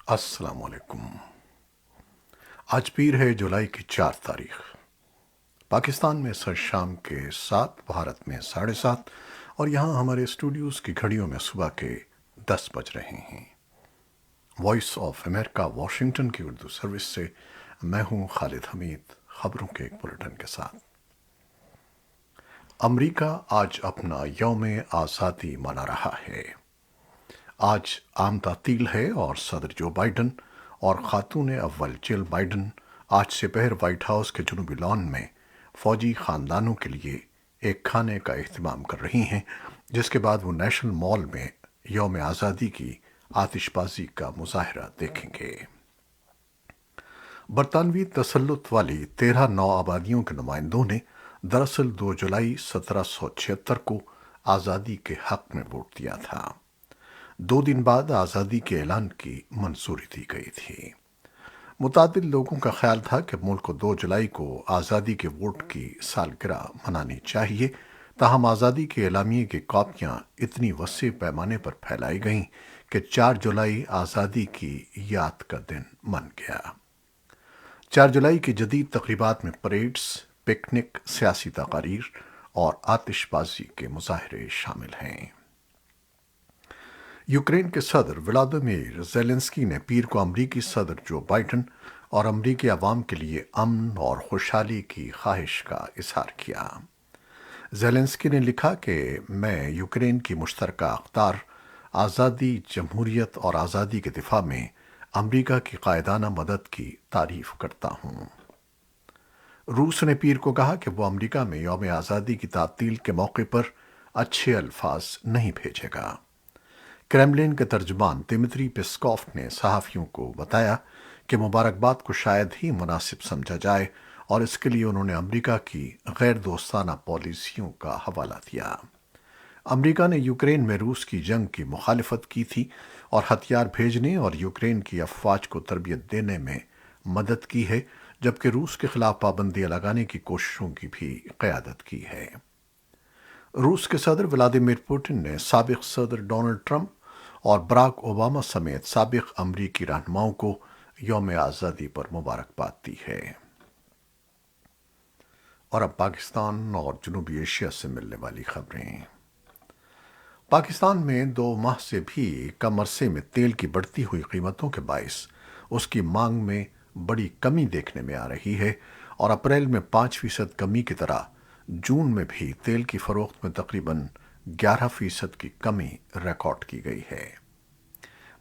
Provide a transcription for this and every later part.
السلام علیکم۔ آج پیر ہے جولائی کی 4 تاریخ۔ پاکستان میں سر شام کے 7، بھارت میں 7:30، اور یہاں ہمارے اسٹوڈیوز کی گھڑیوں میں صبح کے 10 بج رہے ہیں۔ وائس آف امریکہ واشنگٹن کی اردو سروس سے میں ہوں خالد حمید، خبروں کے ایک بلٹن کے ساتھ۔ امریکہ آج اپنا یوم آزادی منا رہا ہے۔ آج عام تعطیل ہے اور صدر جو بائیڈن اور خاتون اول جل بائیڈن آج سے پہر وائٹ ہاؤس کے جنوبی لان میں فوجی خاندانوں کے لیے ایک کھانے کا اہتمام کر رہی ہیں، جس کے بعد وہ نیشنل مال میں یوم آزادی کی آتش بازی کا مظاہرہ دیکھیں گے۔ برطانوی تسلط والی 13 نو آبادیوں کے نمائندوں نے دراصل 2 جولائی 1776 کو آزادی کے حق میں ووٹ دیا تھا۔ 2 دن بعد آزادی کے اعلان کی منظوری دی گئی تھی۔ متعدد لوگوں کا خیال تھا کہ ملک کو 2 جولائی کو آزادی کے ووٹ کی سالگرہ منانی چاہیے، تاہم آزادی کے اعلامیے کی کاپیاں اتنی وسیع پیمانے پر پھیلائی گئیں کہ 4 جولائی آزادی کی یاد کا دن بن گیا۔ 4 جولائی کی جدید تقریبات میں پریڈز، پکنک، سیاسی تقاریر اور آتش بازی کے مظاہرے شامل ہیں۔ یوکرین کے صدر ولادیمیر زیلنسکی نے پیر کو امریکی صدر جو بائیڈن اور امریکی عوام کے لیے امن اور خوشحالی کی خواہش کا اظہار کیا۔ زیلنسکی نے لکھا کہ میں یوکرین کی مشترکہ اقدار، آزادی، جمہوریت اور آزادی کے دفاع میں امریکہ کی قائدانہ مدد کی تعریف کرتا ہوں۔ روس نے پیر کو کہا کہ وہ امریکہ میں یوم آزادی کی تعطیل کے موقع پر اچھے الفاظ نہیں بھیجے گا۔ کریملن کے ترجمان دمتری پیسکوف نے صحافیوں کو بتایا کہ مبارکباد کو شاید ہی مناسب سمجھا جائے، اور اس کے لیے انہوں نے امریکہ کی غیر دوستانہ پالیسیوں کا حوالہ دیا۔ امریکہ نے یوکرین میں روس کی جنگ کی مخالفت کی تھی اور ہتھیار بھیجنے اور یوکرین کی افواج کو تربیت دینے میں مدد کی ہے، جبکہ روس کے خلاف پابندیاں لگانے کی کوششوں کی بھی قیادت کی ہے۔ روس کے صدر ولادیمیر پوٹن نے سابق صدر ڈونلڈ ٹرمپ اور براک اوباما سمیت سابق امریکی رہنماؤں کو یوم آزادی پر مبارکباد دی ہے۔ اور اب پاکستان اور جنوبی ایشیا سے ملنے والی خبریں۔ پاکستان میں 2 ماہ سے بھی کم عرصے میں تیل کی بڑھتی ہوئی قیمتوں کے باعث اس کی مانگ میں بڑی کمی دیکھنے میں آ رہی ہے، اور اپریل میں 5% کمی کی طرح جون میں بھی تیل کی فروخت میں تقریباً 11% کی کمی ریکارڈ کی گئی ہے۔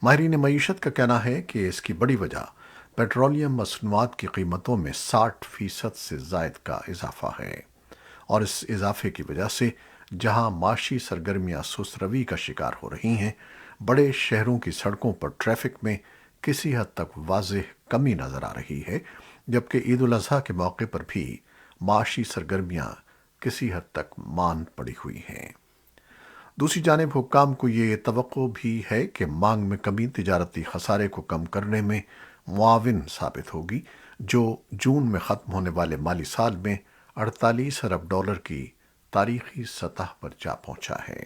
ماہرین معیشت کا کہنا ہے کہ اس کی بڑی وجہ پیٹرولیم مصنوعات کی قیمتوں میں 60% سے زائد کا اضافہ ہے، اور اس اضافے کی وجہ سے جہاں معاشی سرگرمیاں سست روی کا شکار ہو رہی ہیں، بڑے شہروں کی سڑکوں پر ٹریفک میں کسی حد تک واضح کمی نظر آ رہی ہے، جبکہ عید الاضحیٰ کے موقع پر بھی معاشی سرگرمیاں کسی حد تک ماند پڑی ہوئی ہیں۔ دوسری جانب حکام کو یہ توقع بھی ہے کہ مانگ میں کمی تجارتی خسارے کو کم کرنے میں معاون ثابت ہوگی، جو جون میں ختم ہونے والے مالی سال میں 48 ارب ڈالر کی تاریخی سطح پر جا پہنچا ہے۔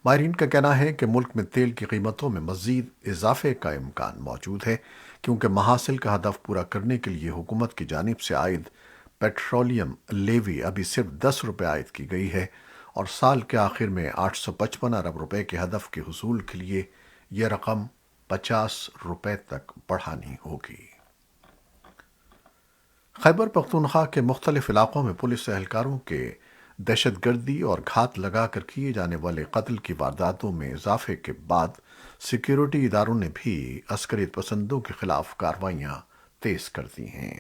ماہرین کا کہنا ہے کہ ملک میں تیل کی قیمتوں میں مزید اضافے کا امکان موجود ہے، کیونکہ محاصل کا ہدف پورا کرنے کے لیے حکومت کی جانب سے عائد پیٹرولیم لیوی ابھی صرف 10 روپے عائد کی گئی ہے، اور سال کے آخر میں 855 ارب روپے کے ہدف کے حصول کے لیے یہ رقم 50 روپے تک بڑھانی ہوگی۔ خیبر پختونخوا کے مختلف علاقوں میں پولیس اہلکاروں کے دہشت گردی اور گھات لگا کر کیے جانے والے قتل کی وارداتوں میں اضافے کے بعد سیکیورٹی اداروں نے بھی عسکریت پسندوں کے خلاف کارروائیاں تیز کر دی ہیں۔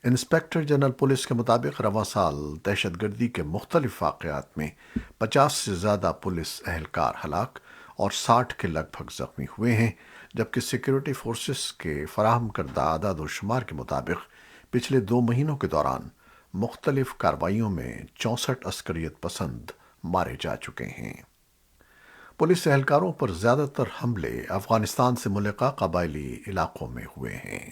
انسپکٹر جنرل پولیس کے مطابق رواں سال دہشت گردی کے مختلف واقعات میں 50 سے زیادہ پولیس اہلکار ہلاک اور 60 کے لگ بھگ زخمی ہوئے ہیں، جبکہ سیکیورٹی فورسز کے فراہم کردہ اعداد و شمار کے مطابق پچھلے 2 مہینوں کے دوران مختلف کارروائیوں میں 64 عسکریت پسند مارے جا چکے ہیں۔ پولیس اہلکاروں پر زیادہ تر حملے افغانستان سے ملحقہ قبائلی علاقوں میں ہوئے ہیں۔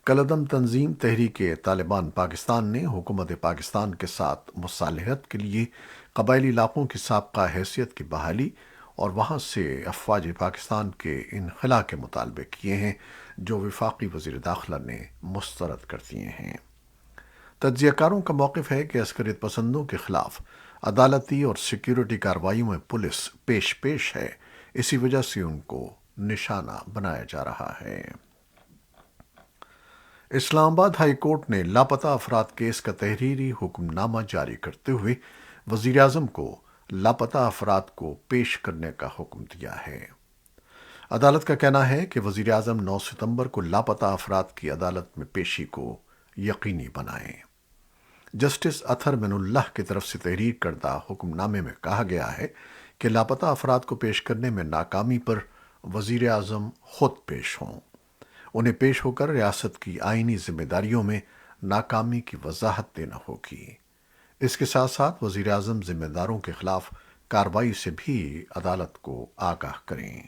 کالعدم تنظیم تحریک طالبان پاکستان نے حکومت پاکستان کے ساتھ مصالحت کے لیے قبائلی علاقوں کی سابقہ حیثیت کی بحالی اور وہاں سے افواج پاکستان کے انخلا کے مطالبے کیے ہیں جو وفاقی وزیر داخلہ نے مسترد کر دیے ہیں۔ تجزیہ کاروں کا موقف ہے کہ عسکریت پسندوں کے خلاف عدالتی اور سیکیورٹی کارروائیوں میں پولیس پیش ہے، اسی وجہ سے ان کو نشانہ بنایا جا رہا ہے۔ اسلام آباد ہائی کورٹ نے لاپتہ افراد کیس کا تحریری حکم نامہ جاری کرتے ہوئے وزیر اعظم کو لاپتہ افراد کو پیش کرنے کا حکم دیا ہے۔ عدالت کا کہنا ہے کہ وزیر اعظم 9 ستمبر کو لاپتہ افراد کی عدالت میں پیشی کو یقینی بنائیں۔ جسٹس اطہر من اللہ کی طرف سے تحریر کردہ حکم نامے میں کہا گیا ہے کہ لاپتہ افراد کو پیش کرنے میں ناکامی پر وزیر اعظم خود پیش ہوں۔ انہیں پیش ہو کر ریاست کی آئینی ذمہ داریوں میں ناکامی کی وضاحت دینا ہوگی۔ اس کے ساتھ ساتھ وزیر اعظم ذمہ داروں کے خلاف کارروائی سے بھی عدالت کو آگاہ کریں۔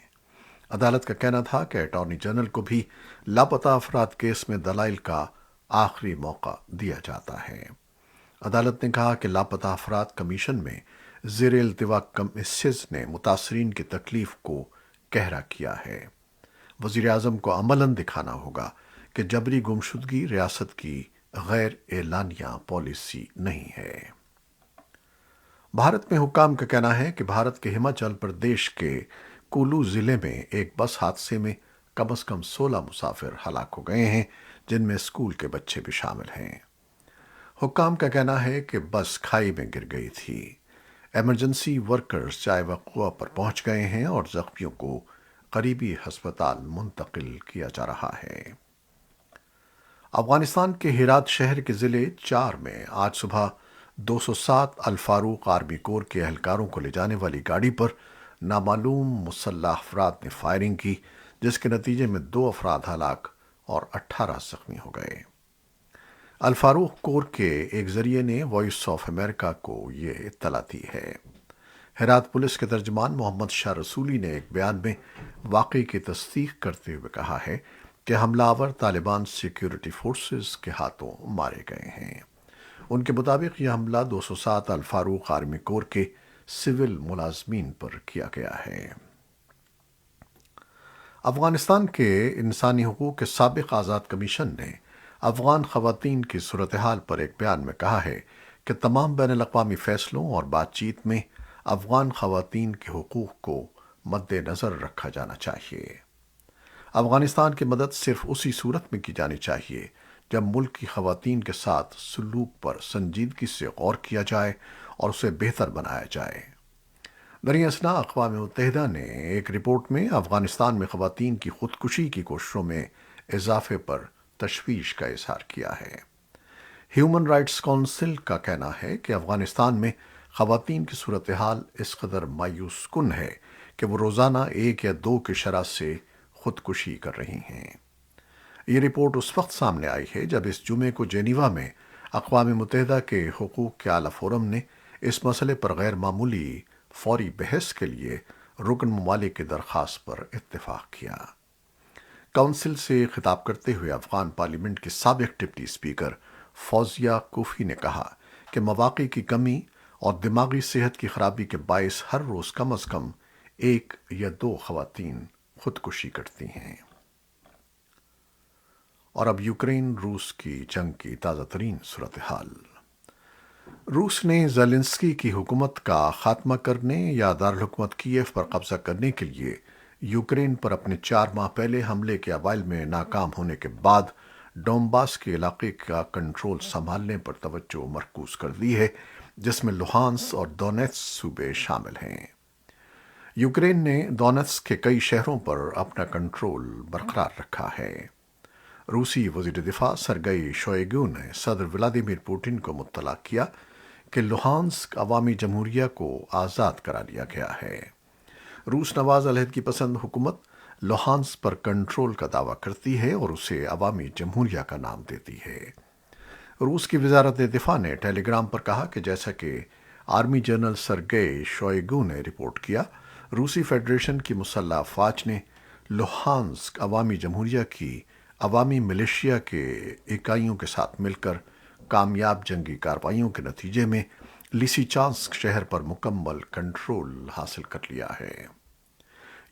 عدالت کا کہنا تھا کہ اٹارنی جنرل کو بھی لاپتہ افراد کیس میں دلائل کا آخری موقع دیا جاتا ہے۔ عدالت نے کہا کہ لاپتہ افراد کمیشن میں زیر التوا کمیسز نے متاثرین کی تکلیف کو گہرا کیا ہے۔ وزیر اعظم کو عملاً دکھانا ہوگا کہ جبری گمشدگی ریاست کی غیر اعلانیہ پالیسی نہیں ہے۔ بھارت میں حکام کا کہنا ہے کہ بھارت کے ہماچل پردیش کے کولو ضلع میں ایک بس حادثے میں کم از کم 16 مسافر ہلاک ہو گئے ہیں، جن میں اسکول کے بچے بھی شامل ہیں۔ حکام کا کہنا ہے کہ بس کھائی میں گر گئی تھی۔ ایمرجنسی ورکرز جائے وقوع پر پہنچ گئے ہیں اور زخمیوں کو قریبی ہسپتال منتقل کیا جا رہا ہے۔ افغانستان کے ہرات شہر کے ضلع 4 میں آج صبح 207 الفاروق آرمی کور کے اہلکاروں کو لے جانے والی گاڑی پر نامعلوم مسلح افراد نے فائرنگ کی، جس کے نتیجے میں 2 افراد ہلاک اور 18 زخمی ہو گئے۔ الفاروق کور کے ایک ذریعے نے وائس آف امریکہ کو یہ اطلاع دی ہے۔ ہرات پولیس کے ترجمان محمد شاہ رسولی نے ایک بیان میں واقعے کی تصدیق کرتے ہوئے کہا ہے کہ حملہ آور طالبان سیکیورٹی فورسز کے ہاتھوں مارے گئے ہیں۔ ان کے مطابق یہ حملہ 207 الفاروق آرمی کور کے سول ملازمین پر کیا گیا ہے۔ افغانستان کے انسانی حقوق کے سابق آزاد کمیشن نے افغان خواتین کی صورتحال پر ایک بیان میں کہا ہے کہ تمام بین الاقوامی فیصلوں اور بات چیت میں افغان خواتین کے حقوق کو مد نظر رکھا جانا چاہیے۔ افغانستان کی مدد صرف اسی صورت میں کی جانی چاہیے جب ملک کی خواتین کے ساتھ سلوک پر سنجیدگی سے غور کیا جائے اور اسے بہتر بنایا جائے۔ دریں اثنا اقوام متحدہ نے ایک رپورٹ میں افغانستان میں خواتین کی خودکشی کی کوششوں میں اضافے پر تشویش کا اظہار کیا ہے۔ ہیومن رائٹس کونسل کا کہنا ہے کہ افغانستان میں خواتین کی صورتحال اس قدر مایوس کن ہے کہ وہ روزانہ 1 یا 2 کی شرح سے خودکشی کر رہی ہیں۔ یہ رپورٹ اس وقت سامنے آئی ہے جب اس جمعے کو جنیوا میں اقوام متحدہ کے حقوق کے اعلیٰ فورم نے اس مسئلے پر غیر معمولی فوری بحث کے لیے رکن ممالک کی درخواست پر اتفاق کیا۔ کونسل سے خطاب کرتے ہوئے افغان پارلیمنٹ کی سابق ڈپٹی اسپیکر فوزیہ کوفی نے کہا کہ مواقع کی کمی اور دماغی صحت کی خرابی کے باعث ہر روز کم از کم 1 یا 2 خواتین خودکشی کرتی ہیں۔ اور اب یوکرین روس کی جنگ کی تازہ ترین صورتحال۔ روس نے زیلنسکی کی حکومت کا خاتمہ کرنے یا دارالحکومت کیف پر قبضہ کرنے کے لیے یوکرین پر اپنے 4 ماہ پہلے حملے کے اوائل میں ناکام ہونے کے بعد ڈونباس کے علاقے کا کنٹرول سنبھالنے پر توجہ مرکوز کر دی ہے، جس میں لوہانس اور دونیتس صوبے شامل ہیں۔ یوکرین نے دونیتس کے کئی شہروں پر اپنا کنٹرول برقرار رکھا ہے۔ روسی وزیر دفاع سرگئی شوئیگو نے صدر ولادیمیر پوٹن کو مطلع کیا کہ لوہانسک عوامی جمہوریہ کو آزاد کرا لیا گیا ہے۔ روس نواز علیحدگی پسند حکومت لوہانس پر کنٹرول کا دعویٰ کرتی ہے اور اسے عوامی جمہوریہ کا نام دیتی ہے۔ روس کی وزارت دفاع نے ٹیلی گرام پر کہا کہ جیسا کہ آرمی جنرل سرگئی شوئیگو نے رپورٹ کیا، روسی فیڈریشن کی مسلح افواج نے لوہانسک عوامی جمہوریہ کی عوامی ملیشیا کے اکائیوں کے ساتھ مل کر کامیاب جنگی کارروائیوں کے نتیجے میں لیسی چانسک شہر پر مکمل کنٹرول حاصل کر لیا ہے۔